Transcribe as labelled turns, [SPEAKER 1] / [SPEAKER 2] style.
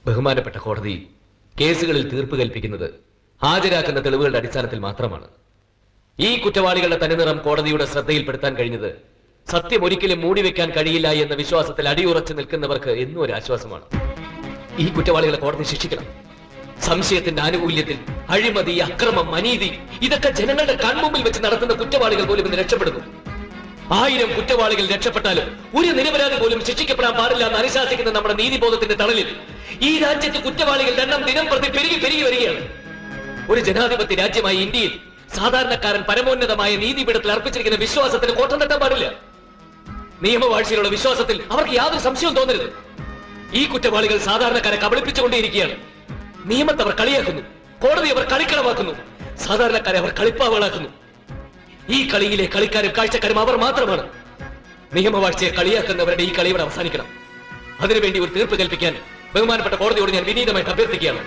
[SPEAKER 1] ബഹുമാനപ്പെട്ട കോടതി കേസുകളിൽ തീർപ്പ് കൽപ്പിക്കുന്നത് ഹാജരാക്കുന്ന തെളിവുകളുടെ അടിസ്ഥാനത്തിൽ മാത്രമാണ്. ഈ കുറ്റവാളികളുടെ തനിനിറം കോടതിയുടെ ശ്രദ്ധയിൽപ്പെടുത്താൻ കഴിഞ്ഞത് സത്യം ഒരിക്കലും മൂടിവെക്കാൻ കഴിയില്ല എന്ന വിശ്വാസത്തിൽ അടിയുറച്ചു നിൽക്കുന്നവർക്ക് എന്നും ഒരു ആശ്വാസമാണ്. ഈ കുറ്റവാളികളെ കോടതി ശിക്ഷിക്കണം. സംശയത്തിന്റെ ആനുകൂല്യത്തിൽ അഴിമതി, അക്രമം, അനീതി ഇതൊക്കെ ജനങ്ങളുടെ കൺമുമ്പിൽ വെച്ച് നടത്തുന്ന കുറ്റവാളികൾ പോലും ഇന്ന് രക്ഷപ്പെടുന്നു. 1000 കുറ്റവാളികൾ രക്ഷപ്പെട്ടാലും ഒരു നിരപരാധി പോലും ശിക്ഷിക്കപ്പെടാൻ പാടില്ല എന്ന് അനുശാസിക്കുന്ന നമ്മുടെ നീതിബോധത്തിന്റെ തണലിൽ ഈ രാജ്യത്ത് കുറ്റവാളികളുടെ എണ്ണം ദിനം പ്രതി പെരുകി വരികയാണ്. ഒരു ജനാധിപത്യ രാജ്യമായ ഇന്ത്യയിൽ സാധാരണക്കാരൻ പരമോന്നതമായ നീതിപീഠത്തിൽ അർപ്പിച്ചിരിക്കുന്ന വിശ്വാസത്തിന് കോട്ടം തട്ടാൻ പാടില്ല. നിയമവാഴ്ചയിലുള്ള വിശ്വാസത്തിൽ അവർക്ക് യാതൊരു സംശയവും തോന്നരുത്. ഈ കുറ്റവാളികൾ സാധാരണക്കാരെ കബളിപ്പിച്ചുകൊണ്ടേയിരിക്കുകയാണ്. നിയമത്തെ അവർ കളിയാക്കുന്നു, കോടതി അവർ കളിക്കളമാക്കുന്നു, സാധാരണക്കാരെ അവർ കളിപ്പാവളാക്കുന്നു. ഈ കളിയിലെ കളിക്കാരും കാഴ്ചക്കാരും അവർ മാത്രമാണ്. നിയമവാഴ്ചയെ കളിയാക്കുന്നവരുടെ ഈ കളിയോട് അവസാനിക്കണം. അതിനുവേണ്ടി ഒരു തീർപ്പ് കൽപ്പിക്കാൻ ബഹുമാനപ്പെട്ട കോടതിയോട് ഞാൻ വിനീതമായിട്ട് അഭ്യർത്ഥിക്കുകയാണ്.